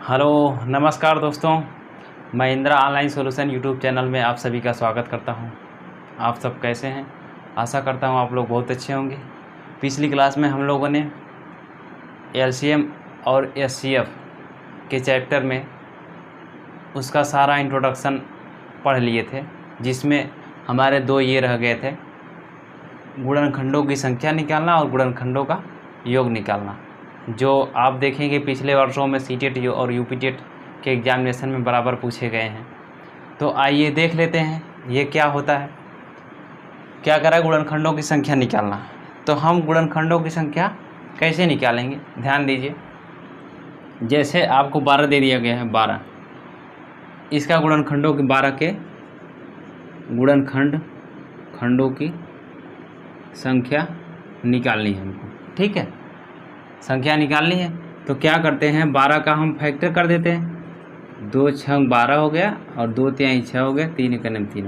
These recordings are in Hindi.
हेलो नमस्कार दोस्तों, मैं Indira online solution YouTube channel में आप सभी का स्वागत करता हूं। आप सब कैसे हैं? आशा करता हूं आप लोग बहुत अच्छे होंगे। पिछली क्लास में हम लोगों ने एलसीएम और एचसीएफ के चैप्टर में उसका सारा इंट्रोडक्शन पढ़ लिए थे, जिसमें हमारे दो ये रह गए थे, गुणनखंडों की संख्या निकालना और गुणनखंडों का योग निकालना, जो आप देखेंगे पिछले वर्षों में सीटेट और यूपीटेट के एग्जामिनेशन में बराबर पूछे गए हैं। तो आइए देख लेते हैं ये क्या होता है। क्या करा, गुणनखंडों की संख्या निकालना। तो हम गुणनखंडों की संख्या कैसे निकालेंगे, ध्यान दीजिए। जैसे आपको 12 दे दिया गया है, 12, इसका गुणनखंडों की 12 के खंडों की संख्या निकालनी है हमको, ठीक है। संख्या निकालनी है तो क्या करते हैं, 12 का हम फैक्टर कर देते हैं। 2 छंग 12 हो गया और 2 तिहाई 6 हो गया, 3 एकम 3।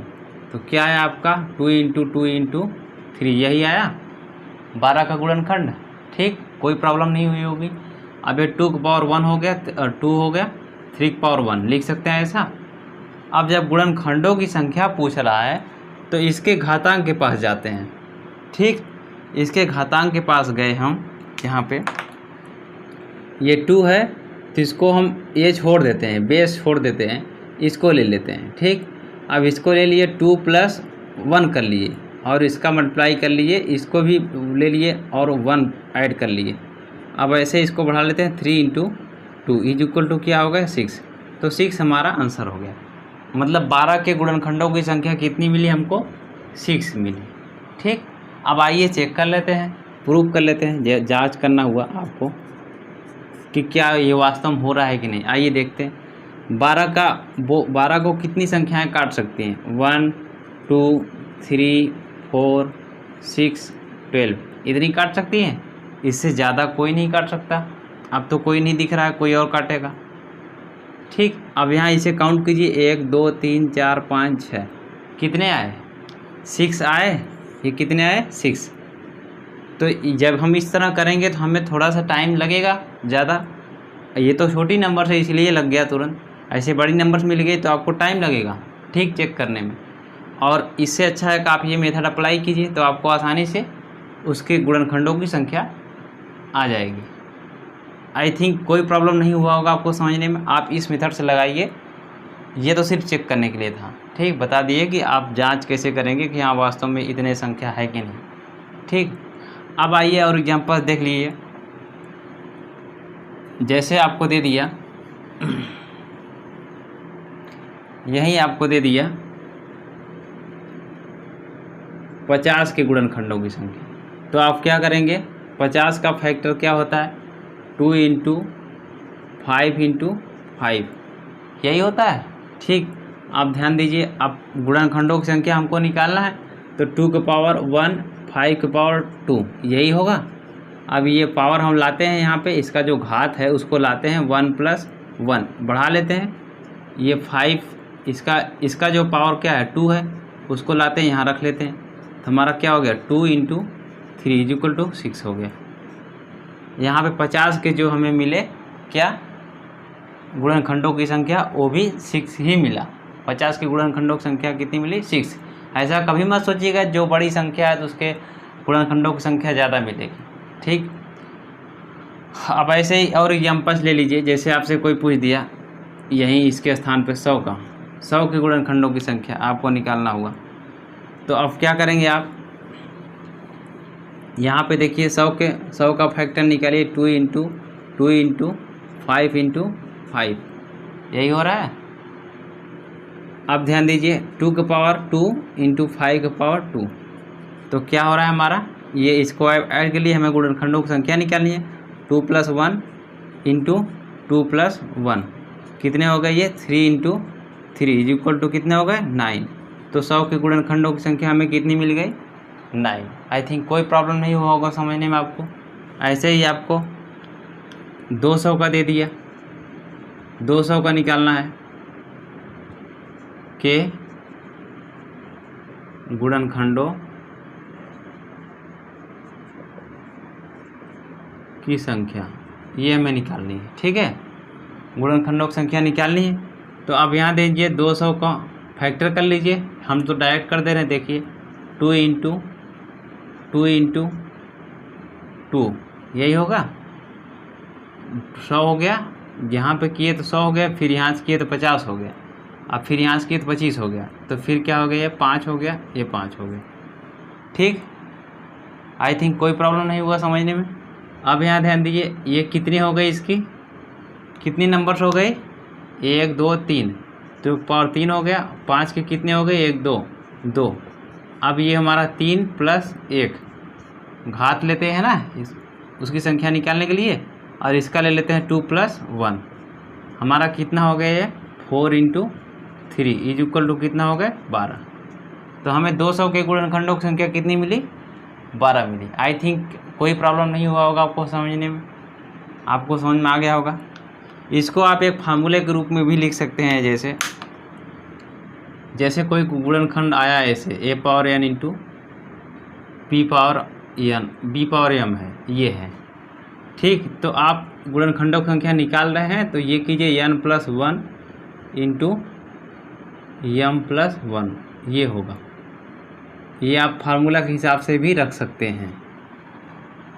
तो क्या है आपका 2 × 2 × 3, यही आया 12 का गुणनखंड, ठीक। कोई प्रॉब्लम नहीं हुई होगी। अब ये 2 की पावर 1 हो गया और 2 हो गया, 3 की पावर 1 लिख सकते हैं ऐसा। अब जब गुणनखंडों की संख्या पूछ रहा है तो इसके घातांक के पास जाते हैं, ठीक। इसके घातांक के पास गए हम, यहाँ पे ये 2 है तो इसको हम ये छोड़ देते हैं, बेस छोड़ देते हैं, इसको ले लेते हैं, ठीक। अब इसको ले लिए, 2 + 1 कर लिए और इसका मल्टीप्लाई कर लिए, इसको भी ले लिए और 1 ऐड कर लिए। अब ऐसे इसको बढ़ा लेते हैं, 3 × 2 = क्या हो गया, 6। तो 6 हमारा आंसर हो गया। मतलब 12 के गुणनखंडों की संख्या कितनी मिली हमको, 6 मिली, ठीक। अब आइए चेक कर लेते हैं, प्रूफ कर लेते हैं, जांच करना हुआ आपको कि क्या ये वास्तव में हो रहा है कि नहीं। आइए देखते हैं। 12 को कितनी संख्याएं काट सकती हैं, 1 2 3 4 6 12, इतनी काट सकती हैं। इससे ज़्यादा कोई नहीं काट सकता। अब तो कोई नहीं दिख रहा है, कोई और काटेगा, ठीक। अब यहाँ इसे काउंट कीजिए, 1 2 3 4 5 6, कितने आए, 6 आए। ये कितने आए, 6। तो जब हम इस तरह करेंगे तो हमें थोड़ा सा टाइम लगेगा ज़्यादा। ये तो छोटी नंबर है इसलिए लग गया तुरंत, ऐसे बड़ी नंबर्स मिल गई तो आपको टाइम लगेगा, ठीक, चेक करने में। और इससे अच्छा है कि आप ये मेथड अप्लाई कीजिए तो आपको आसानी से उसके गुणनखंडों की संख्या आ जाएगी। आई थिंक कोई प्रॉब्लम नहीं हुआ होगा आपको समझने में। आप इस मेथड से लगाइए। ये तो सिर्फ चेक करने के लिए था, ठीक। बता दिए कि आप जांच कैसे करेंगे कि हाँ वास्तव में इतने संख्या है कि नहीं, ठीक। अब आइए और एग्जाम्पल देख लीजिए। जैसे आपको दे दिया, यही आपको दे दिया 50 के गुणनखंडों की संख्या। तो आप क्या करेंगे, 50 का फैक्टर क्या होता है, 2 × 5 × 5, यही होता है, ठीक। आप ध्यान दीजिए, अब गुणनखंडों की संख्या हमको निकालना है तो 2 की पावर 1 5 की पावर 2, यही होगा। अब ये पावर हम लाते हैं यहाँ पे, इसका जो घात है उसको लाते हैं 1 + 1 बढ़ा लेते हैं। ये 5, इसका जो पावर क्या है 2 है, उसको लाते हैं यहाँ रख लेते हैं। तो हमारा क्या हो गया, 2 × 3 = 6 हो गया। यहाँ पे 50 के जो हमें मिले क्या, गुणनखंडों की संख्या, वो भी 6 ही मिला। 50 के गुणनखंडों की संख्या कितनी मिली, 6। ऐसा कभी मत सोचिएगा जो बड़ी संख्या है तो उसके गुणनखंडों की संख्या ज़्यादा मिलेगी, ठीक। अब ऐसे ही और एग्जाम्पल्स ले लीजिए। जैसे आपसे कोई पूछ दिया यहीं इसके स्थान पे 100 के गुणनखंडों की संख्या आपको निकालना हुआ, तो अब क्या करेंगे आप, यहाँ पे देखिए 100 का फैक्टर निकालिए, 2 × 2 × 5 × 5, यही हो रहा है। अब ध्यान दीजिए, 2 की पावर 2 × 5 की पावर 2, तो क्या हो रहा है हमारा, ये इसको ऐड के लिए हमें गुणनखंडों की संख्या निकालनी है। 2 + 1 × 2 + 1 कितने हो गए, ये 3 × 3 = कितने हो गए, 9। तो 100 के गुणनखंडों की संख्या हमें कितनी मिल गई, 9। आई थिंक कोई प्रॉब्लम नहीं हुआ होगा समझने में आपको। ऐसे ही आपको 200 का दे दिया, 200 का निकालना है के गुणनखंडों की संख्या, ये हमें निकालनी है, ठीक है। गुणनखंडों की संख्या निकालनी है। तो अब यहाँ दीजिए 200 का फैक्टर कर लीजिए, हम तो डायरेक्ट कर दे रहे हैं। देखिए 2 इंटू 2 यही होगा, 100 हो गया। यहाँ पे किए तो 100 हो गया, फिर यहाँ से किए तो 50 हो गया, अब फिर यहाँ से किए तो 25 हो गया, तो फिर क्या हो गया, ये 5 हो गया, ये 5 हो गया। ठीक, आई थिंक कोई प्रॉब्लम नहीं हुआ समझने में। अब यहाँ ध्यान दीजिए, ये कितनी हो गई, इसकी कितनी नंबर्स हो गए, 1 2 3, तो पावर 3 हो गया। 5 के कितने हो गए, 1 2 2। अब ये हमारा 3 प्लस 1 घात लेते हैं ना उसकी संख्या निकालने के लिए, और इसका ले लेते हैं 2 प्लस 1। हमारा कितना हो गया, ये 4 इंटू 3 इज इक्वल टू कितना हो गया, 12। तो हमें 200 के गुणनखंडों की संख्या कितनी मिली, 12 मिली। आई थिंक कोई प्रॉब्लम नहीं हुआ होगा आपको समझने में, आपको समझ में आ गया होगा। इसको आप एक फार्मूले के रूप में भी लिख सकते हैं, जैसे कोई गुणनखंड आया ऐसे a power n into p power n b power m है, ये है। ठीक, तो आप गुणनखंडों की संख्या निकाल रहे हैं, तो ये कीजिए n plus 1 into m plus 1, ये होगा। ये आप फार्मूला के हिसाब से भी रख सकते हैं।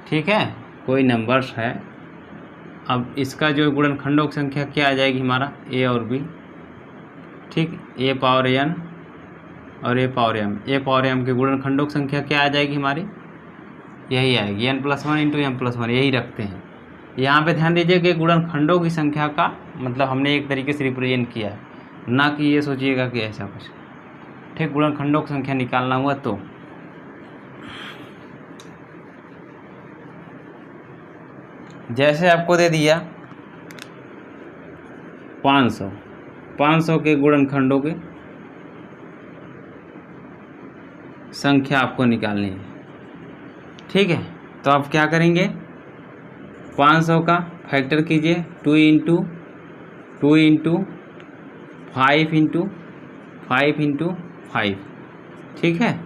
ठीक है, कोई नंबर्स है। अब इसका जो गुणनखंडों की संख्या क्या आ जाएगी, हमारा a और b। ठीक, a पावर n और a पावर m के गुणनखंडों की संख्या क्या आ जाएगी हमारी, यही आएगी, n plus 1 into m plus 1, यही रखते हैं। यहाँ पे ध्यान दीजिए कि गुणनखंडों की संख्या का मतलब हमने एक तरीके से रिप्रेजेंट किया है, ना कि ये सोचिएगा कि ऐसा कुछ। ठीक, गुणनखंडों की संख्या निकालना हुआ तो जैसे आपको दे दिया 500 के गुणनखंडों की संख्या आपको निकालनी है। ठीक है, तो आप क्या करेंगे, 500 का फैक्टर कीजिए, 2 इंटू 5 इंटू 5। ठीक है,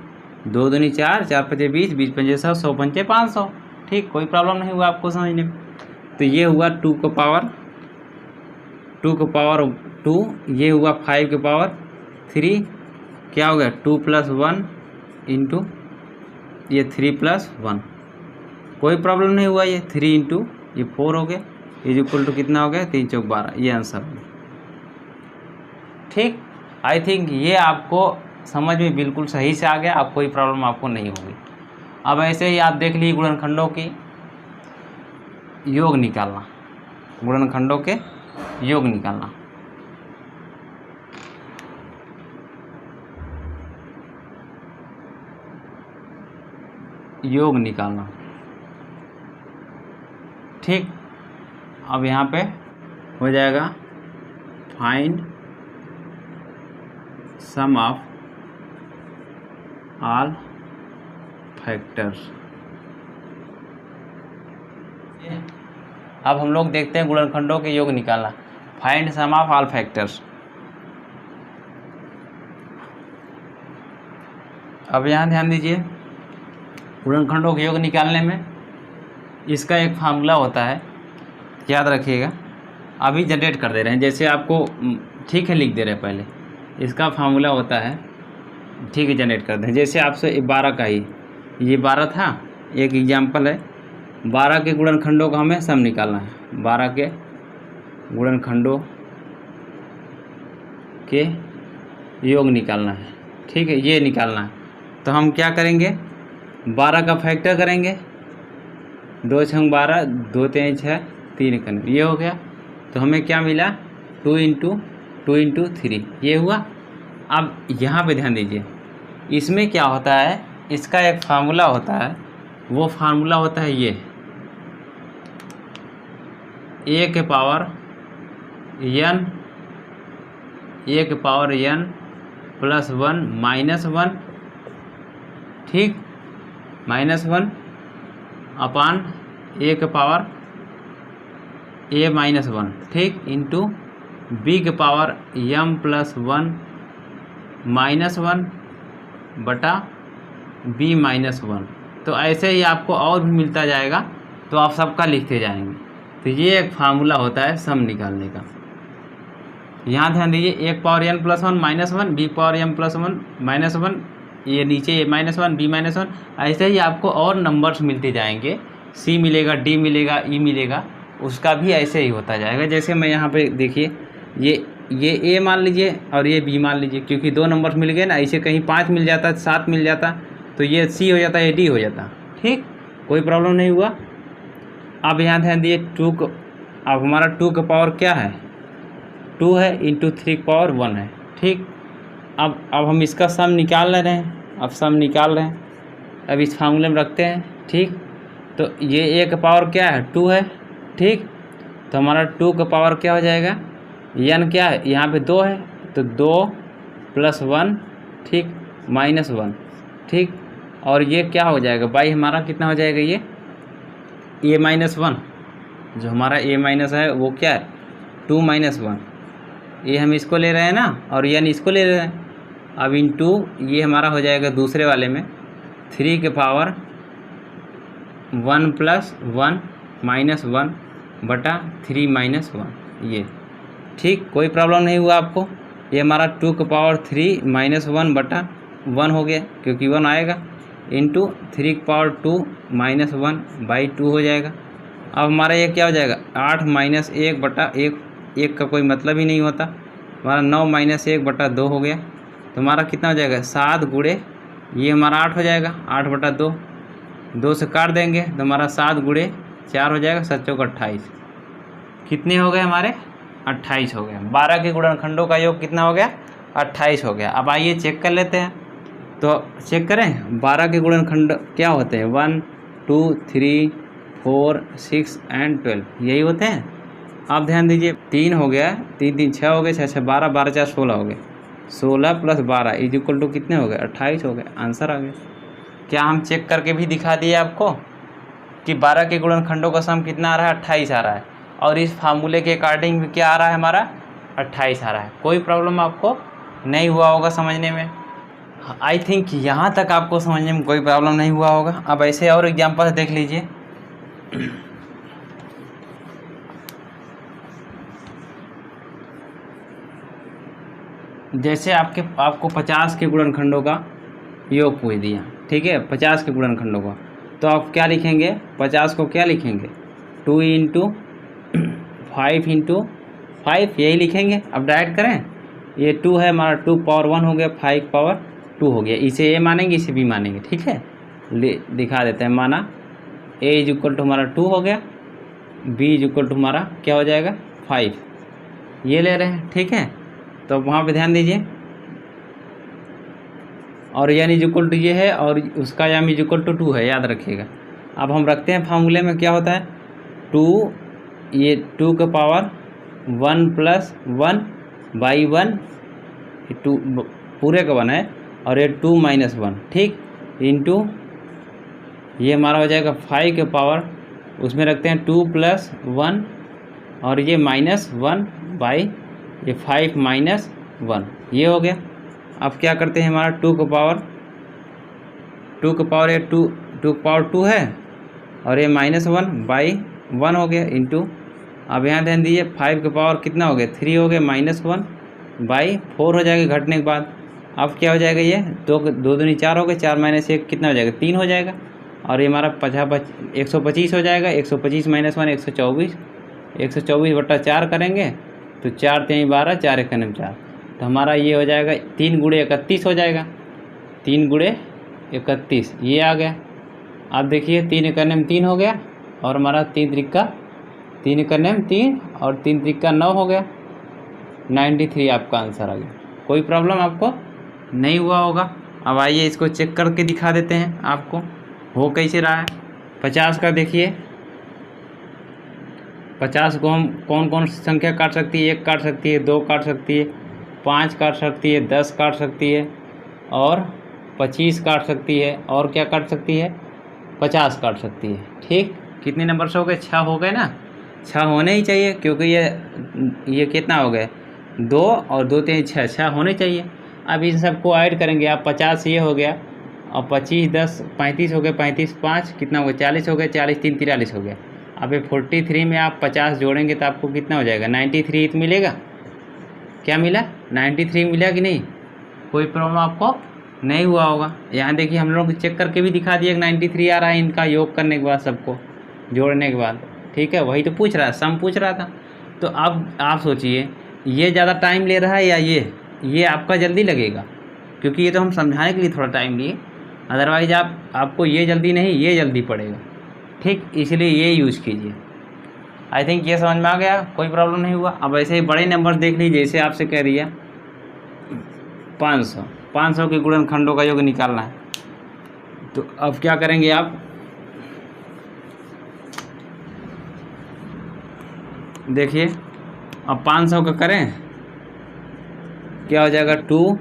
2 दूनी 4, 4 पंजे 20, 20 पंजे 100, 100 पंजे 500। ठीक, कोई प्रॉब्लम नहीं हुआ आपको समझने में। तो ये हुआ 2 का पावर 2, ये हुआ 5 के पावर 3, क्या हो गया 2 प्लस 1 इंटू ये 3 प्लस 1, कोई प्रॉब्लम नहीं हुआ। ये 3 इंटू ये 4 हो गया, इज इक्वल टू कितना हो गया, 3 चौक 12, ये आंसर हो गया। ठीक, आई थिंक ये आपको समझ में बिल्कुल सही से आ गया, अब कोई प्रॉब्लम आपको नहीं होगी। अब ऐसे ही आप देख लीजिए गुणनखंडों की योग निकालना, गुणनखंडों के योग निकालना। ठीक, अब यहाँ पे हो जाएगा find sum of all factors. अब हम लोग देखते हैं गुणनखंडों के योग निकालना, find sum of all factors. अब यहाँ ध्यान दीजिए, गुणनखंडों के योग निकालने में इसका एक फार्मूला होता है, याद रखिएगा। अभी जनरेट कर दे रहे हैं, जैसे आपको ठीक है लिख दे रहे हैं, पहले इसका फार्मूला होता है। ठीक है, जनरेट कर दें। जैसे आपसे 12 का ही, ये 12 था, एक एग्जाम्पल है। 12 के गुणनखंडों का हमें सम निकालना है, 12 के गुणनखंडों के योग निकालना है। ठीक है, ये निकालना है। तो हम क्या करेंगे, 12 का फैक्टर करेंगे, 2 छंग 12, 2 3 6, 3 1, ये हो गया। तो हमें क्या मिला, 2 इंटू 3, ये हुआ। अब यहाँ पे ध्यान दीजिए, इसमें क्या होता है, इसका एक फार्मूला होता है, वो फार्मूला होता है ये a के पावर n प्लस 1 माइनस 1, ठीक, -1 अपान a के पावर a माइनस 1, ठीक, इंटू b के पावर m प्लस 1 माइनस 1 बटा b माइनस 1। तो ऐसे ही आपको और भी मिलता जाएगा, तो आप सबका लिखते जाएंगे। तो ये एक फार्मूला होता है सम निकालने का। यहाँ ध्यान दीजिए, एक power n plus one minus one, B power m plus one minus one, ये नीचे ये minus one, B minus one, ऐसे ही आपको और नंबर्स मिलते जाएंगे। c मिलेगा, d मिलेगा, e मिलेगा, उसका भी ऐसे ही होता जाएगा। जैसे मैं यहाँ पे देखिए, ये a मान लीजिए और ये b मान लीजिए, क्योंकि दो नंबर्स मिल गए ना, ऐसे कहीं 5 मिल जाता, 7 मिल जाता, तो ये c हो जाता, ये d हो जाता। ठीक, कोई प्रॉब्लम नहीं हुआ। अब यहाँ ध्यान दिए, अब हमारा 2 का पावर क्या है, 2 है, इंटू 3 का पावर 1 है। ठीक, अब हम इसका सम निकाल रहे हैं, अब सम निकाल रहे हैं, अब इस फार्मूले में रखते हैं। ठीक, तो ये a का पावर क्या है, 2 है। ठीक, तो हमारा 2 का पावर क्या हो जाएगा, n क्या है, यहाँ पे 2 है, तो 2 प्लस 1, ठीक, माइनस 1। ठीक, और ये क्या हो जाएगा, बाई हमारा कितना हो जाएगा, ये a माइनस 1, जो हमारा a माइनस है वो क्या है, 2 माइनस 1, ये हम इसको ले रहे हैं ना, और n इसको ले रहे हैं। अब इंटू ये हमारा हो जाएगा दूसरे वाले में 3 के पावर 1 प्लस 1 माइनस 1 बटा 3 माइनस 1, ये। ठीक, कोई प्रॉब्लम नहीं हुआ आपको। ये हमारा 2 का पावर 3 माइनस 1 बटा 1 हो गया, क्योंकि 1 आएगा, इंटू 3 का पावर 2 माइनस 1 बाई 2 हो जाएगा। अब हमारा ये क्या हो जाएगा, 8 माइनस 1 बटा 1, 1 का कोई मतलब ही नहीं होता, हमारा 9 माइनस 1 बटा 2 हो गया। तो हमारा कितना हो जाएगा, 7 गुणे ये हमारा 8 हो जाएगा, 8 बटा 2, 2 से काट देंगे तो हमारा 7 गुणे 4 हो जाएगा, 7 चौक 28। कितने हो गए हमारे, 28 हो गए। 12 के गुणनखंडों का योग कितना हो गया, 28 हो गया। अब आइए चेक कर लेते हैं, तो चेक करें 12 के गुणनखंड क्या होते हैं, 1 2 3 4 6 एंड 12, यही होते हैं। आप ध्यान दीजिए, 3 हो गया, 3 3 6 हो गए, 6 6 12, 12 4 16 हो गए, 16 प्लस 12 इज इक्वल टू कितने हो गए, 28 हो गए। आंसर आ गया। क्या हम चेक करके भी दिखा दिए आपको कि 12 के गुणनखंडों का सम कितना आ रहा है, 28 आ रहा है, और इस फार्मूले के अकॉर्डिंग क्या आ रहा है हमारा, 28 आ रहा है। कोई प्रॉब्लम आपको नहीं हुआ होगा समझने में। आई थिंक यहाँ तक आपको समझने में कोई प्रॉब्लम नहीं हुआ होगा। अब ऐसे और एग्जाम्पल देख लीजिए। जैसे आपको 50 के गुणनखंडों का योग पूछ दिया, ठीक है, 50 के गुणनखंडों का, तो आप क्या लिखेंगे, 50 को क्या लिखेंगे, 2 इंटू 5 इंटू 5, यही लिखेंगे। अब डायरेक्ट करें, ये 2 है हमारा, 2 पावर 1 हो गया, 5 पावर 2 हो गया, इसे ए मानेंगे, इसे बी मानेंगे। ठीक है, दिखा देते हैं। माना ए इज इक्वल टू हमारा 2 हो गया, बी इज इक्वल टू हमारा क्या हो जाएगा, 5, ये ले रहे हैं। ठीक है, तो वहाँ पे ध्यान दीजिए, और एन इज इक्वल टू ये है, और उसका एम इज इक्वल टू 2 है, याद रखिएगा। अब हम रखते हैं फार्मूले में, क्या होता है, 2, ये 2 का पावर 1 प्लस 1 बाई 1, 2 पूरे का 1 है, और ये 2 माइनस 1, ठीक, इंटू ये हमारा हो जाएगा 5 के पावर, उसमें रखते हैं 2 प्लस 1, और ये माइनस 1 बाई ये 5 माइनस 1, ये हो गया। अब क्या करते हैं, हमारा 2 का पावर ये 2 का पावर 2 है, और ये माइनस 1 बाई 1 हो गया, इंटू अब यहाँ ध्यान दीजिए 5 का पावर कितना हो गया, 3 हो गया, माइनस 1 बाई 4 हो जाएगा घटने के बाद। अब क्या हो जाएगा, ये 2 दूनी 4 हो गए, 4 माइनस 1 कितना हो जाएगा, 3 हो जाएगा, और ये हमारा 125 हो जाएगा, 125 माइनस 1 124, 124 बटा 4 करेंगे तो 4 3 12, 4 1 4, तो हमारा ये हो जाएगा 3 गुणे 31 हो जाएगा, 3 गुणे 31, ये आ गया। अब देखिए 3 1 3 हो गया, और हमारा 3 त्रिका 3 1 3 और 3 त्रिका 9 हो गया, 93 आपका आंसर आ गया। कोई प्रॉब्लम आपको नहीं हुआ होगा। अब आइए इसको चेक करके दिखा देते हैं आपको हो कैसे रहा है। 50 का देखिए, 50 को हम कौन कौन सी संख्या काट सकती है, 1 काट सकती है, 2 काट सकती है, 5 काट सकती है, 10 काट सकती है, और 25 काट सकती है, और क्या काट सकती है, 50 काट सकती है। ठीक, कितने नंबर से हो गए, 6 हो गए ना, 6 होने ही चाहिए, क्योंकि ये कितना हो गए, 2 और 2 3 6, 6 होने चाहिए। अब इन सबको ऐड करेंगे आप, 50 ये हो गया, और 25 10 35 हो गए, 35 5 कितना हो गया, 40 हो गया, 40 3 43 हो गया। अब ये 43 में आप 50 जोड़ेंगे तो आपको कितना हो जाएगा, 93 मिलेगा। क्या मिला 93 मिला कि नहीं, कोई प्रॉब्लम आपको नहीं हुआ होगा। यहाँ देखिए हम लोग चेक करके भी दिखा दिए 93 आ रहा है इनका योग करने के बाद, सबको जोड़ने के बाद। ठीक है, वही तो पूछ रहा है, सम पूछ रहा था। तो अब आप सोचिए ये ज़्यादा टाइम ले रहा है या ये आपका जल्दी लगेगा, क्योंकि ये तो हम समझाने के लिए थोड़ा टाइम लिए, अदरवाइज आपको ये जल्दी नहीं, ये जल्दी पड़ेगा। ठीक, इसलिए ये यूज़ कीजिए। आई थिंक ये समझ में आ गया, कोई प्रॉब्लम नहीं हुआ। अब ऐसे ही बड़े नंबर देख लीजिए, जैसे आपसे कह दिया 500 के गुणनखंडों का योग निकालना है। तो अब क्या करेंगे आप, देखिए अब 500 का करें, क्या हो जाएगा 2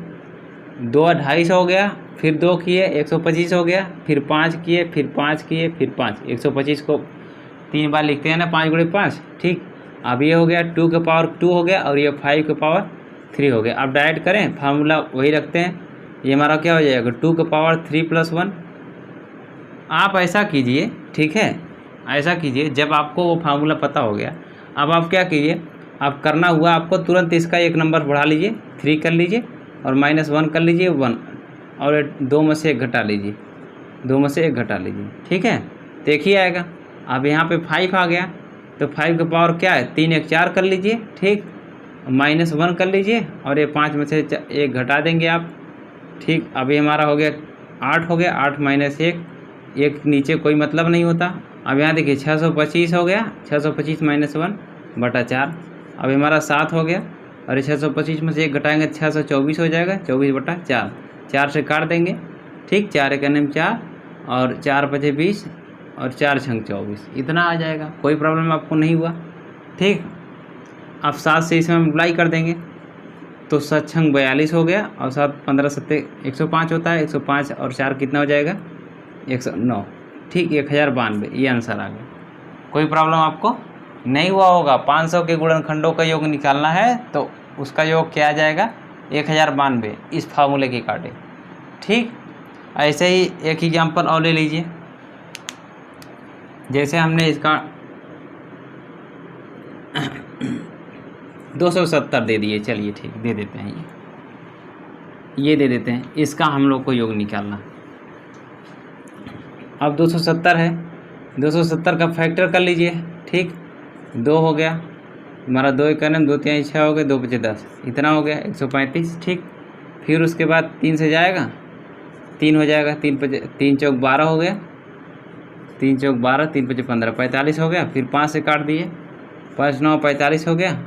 2 250 हो गया, फिर 2 किए 125 हो गया, फिर 5 किए, फिर 5 किए, फिर 5, 125 को 3 बार लिखते हैं ना, 5 × 5। ठीक, अब ये हो गया 2 के पावर 2 हो गया, और ये 5 के पावर 3 हो गया। अब डायरेक्ट करें, फार्मूला वही रखते हैं, ये हमारा क्या हो जाएगा 2 के पावर 3 + 1। आप ऐसा कीजिए, ठीक है, ऐसा कीजिए, जब आपको वो फार्मूला पता हो गया, अब आप क्या कीजिए, आप करना हुआ आपको तुरंत इसका एक नंबर बढ़ा लीजिए, 3 कर लीजिए, और -1 कर लीजिए 1, और 2 में से 1 घटा लीजिए, 2 में से 1 घटा लीजिए। ठीक है, देखिए आएगा। अब यहाँ पे 5 आ गया, तो 5 का पावर क्या है 3 1 4 कर लीजिए। ठीक, -1 कर लीजिए, और ये 5 में से 1 घटा देंगे आप। ठीक, अभी हमारा हो गया 8 हो गया, 8 - 1 नीचे कोई मतलब नहीं होता। अब यहाँ देखिए 625 हो गया, 625 - 1/4। अब हमारा 7 हो गया, और 625 में से 1 घटाएंगे 624 हो जाएगा, 24/4। 4 से काट देंगे। ठीक, 4 × 1 = 4, और 4 × 5 = 20, और 4 × 6 = 24, इतना आ जाएगा, कोई प्रॉब्लम आपको नहीं हुआ। ठीक, अब 7 से इसमें मल्टीप्लाई कर देंगे, तो 7 × 6 = 42 हो गया, और 7 15 7 105 होता है, 105 और 4 कितना हो जाएगा 109। ठीक, 1092, ये आंसर आ गया। कोई प्रॉब्लम आपको नहीं हुआ होगा। 500 के गुणनखंडों का योग निकालना है, तो उसका योग क्या आ जाएगा 1092, इस फार्मूले के अकॉर्डिंग। ठीक, ऐसे ही एक एग्जाम्पल और ले लीजिए, जैसे हमने इसका 270 दे दिए, चलिए ठीक दे देते हैं, ये दे देते हैं, इसका हम लोग को योग निकालना। अब 270 है, 270 का फैक्टर कर लीजिए। ठीक, 2 हो गया हमारा, 2 × 1 = 2 × 3 = 6 हो गए, 2 × 5 = 10, इतना हो गया 135। ठीक, फिर उसके बाद 3 से जाएगा, 3 हो जाएगा, 3 × 4 = 12 हो गया, 3 × 4 = 12, 3 × 5 = 15, 45 हो गया। फिर 5 से काट दिए, 5 × 9 = 45 हो गया,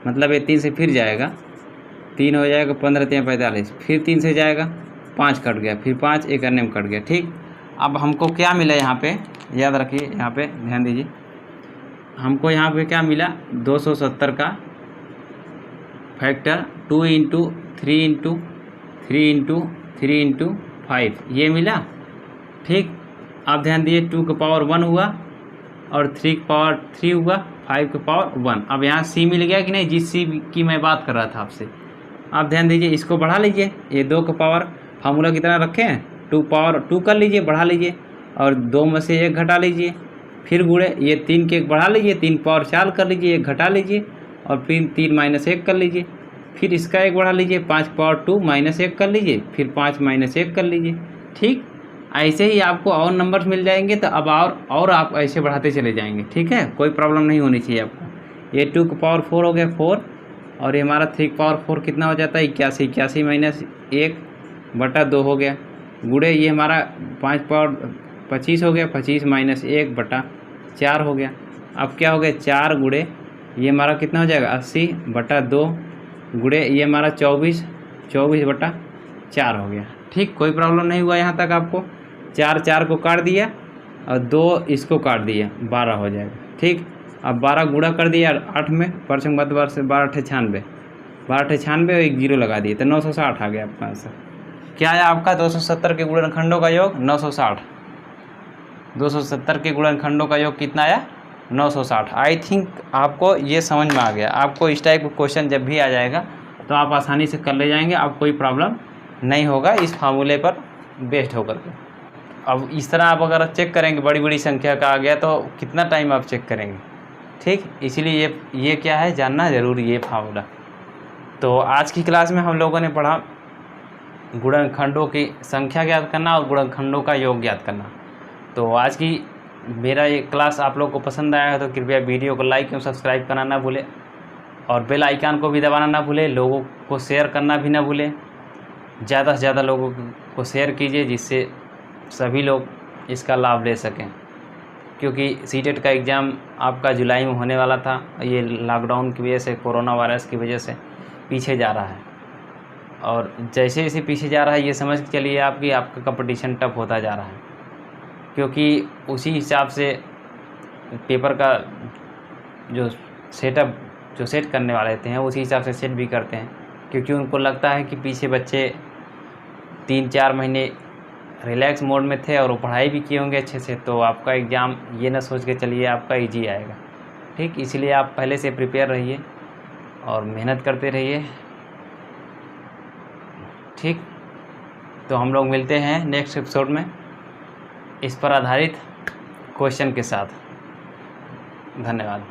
मतलब ये 3 से फिर जाएगा, 3 हो जाएगा, 15 × 3 = 45, फिर 3 से जाएगा, 5 कट गया, फिर 5 एक अन्य में कट गया। ठीक, अब हमको क्या मिला यहाँ पे, याद रखिए, यहाँ पे ध्यान दीजिए, हमको यहाँ पे क्या मिला 270 का फैक्टर 2 × 3 × 3 × 3 × 5 ये मिला। ठीक, अब ध्यान दीजिए 2 का पावर 1 हुआ, और 3 का पावर 3 हुआ, 5 का पावर 1। अब यहाँ c मिल गया कि नहीं, जिस c की मैं बात कर रहा था आपसे। अब ध्यान दीजिए, इसको बढ़ा लीजिए, ये 2 का पावर फार्मूला कितना रखे हैं 2 पावर 2 कर लीजिए, बढ़ा लीजिए, और 2 में से 1 घटा लीजिए, फिर गुणे ये 3 के 1 बढ़ा लीजिए, 3 पावर 4 कर लीजिए, 1 घटा लीजिए, और फिर 3 - 1 कर लीजिए, फिर इसका 1 बढ़ा लीजिए, 5 पावर 2 - 1 कर लीजिए, फिर 5 - 1 कर लीजिए। ठीक, ऐसे ही आपको और नंबर्स मिल जाएंगे, तो अब और आप ऐसे बढ़ाते चले जाएंगे। ठीक है, कोई प्रॉब्लम नहीं होनी चाहिए आपको। ये 2 का पावर 4 हो गया 4, और ये हमारा 3 का पावर 4 कितना हो जाता है 81, 81 - 1/2 हो गया, गुणे ये हमारा 5 पावर 25 हो गया, 25 - 1/4 हो गया। अब क्या हो गया 4 गुणे ये हमारा कितना हो जाएगा 80/2, गुणे ये हमारा 24/4 हो गया। ठीक, कोई प्रॉब्लम नहीं हुआ यहाँ तक आपको। 4 को काट दिया, और 2 इसको काट दिया, 12 हो जाएगा। ठीक, अब 12 गुणा कर दिया 8 में, परसों मत बार से 12 × 8 = 96, 12 × 8 = 96, और 1 0 लगा दिए, तो 960 आ गया आपका आंसर। क्या है आपका 270 के गुणनखंडों का योग 960। 270 के गुणनखंडों का योग कितना आया 960। आई थिंक आपको ये समझ में आ गया। आपको इस टाइप का क्वेश्चन जब भी आ जाएगा तो आप आसानी से कर ले जाएंगे, आप कोई प्रॉब्लम नहीं होगा इस फार्मूले पर बेस्ड होकर के। अब इस तरह आप अगर चेक करेंगे बड़ी बड़ी संख्या का आ गया तो कितना टाइम आप चेक करेंगे। ठीक, इसीलिए ये क्या है जानना ज़रूरी है फार्मूला। तो आज की क्लास में हम लोगों ने पढ़ा गुणनखंडों की संख्या ज्ञात करना और गुणनखंडों का योग ज्ञात करना। तो आज की मेरा ये क्लास आप लोग को पसंद आया है तो कृपया वीडियो को लाइक एवं सब्सक्राइब करना ना भूलें और बेल आइकन को भी दबाना ना भूलें। लोगों को शेयर करना भी ना भूलें। ज़्यादा से ज़्यादा लोगों को शेयर कीजिए जिससे सभी लोग इसका लाभ ले सकें, क्योंकि सीटेट का एग्ज़ाम आपका जुलाई में होने वाला था। ये लॉकडाउन की वजह से, कोरोना वायरस की वजह से पीछे जा रहा है और जैसे जैसे पीछे जा रहा है ये समझ के चलिए आपका कंपटीशन टफ होता जा रहा है, क्योंकि उसी हिसाब से पेपर का जो सेटअप जो सेट करने वाले रहते हैं उसी हिसाब से सेट भी करते हैं, क्योंकि उनको लगता है कि पीछे बच्चे 3-4 महीने रिलैक्स मोड में थे और वो पढ़ाई भी किए होंगे अच्छे से, तो आपका एग्ज़ाम ये ना सोच के चलिए आपका इजी आएगा। ठीक, इसलिए आप पहले से प्रिपेयर रहिए और मेहनत करते रहिए। ठीक, तो हम लोग मिलते हैं नेक्स्ट एपिसोड में इस पर आधारित क्वेश्चन के साथ। धन्यवाद।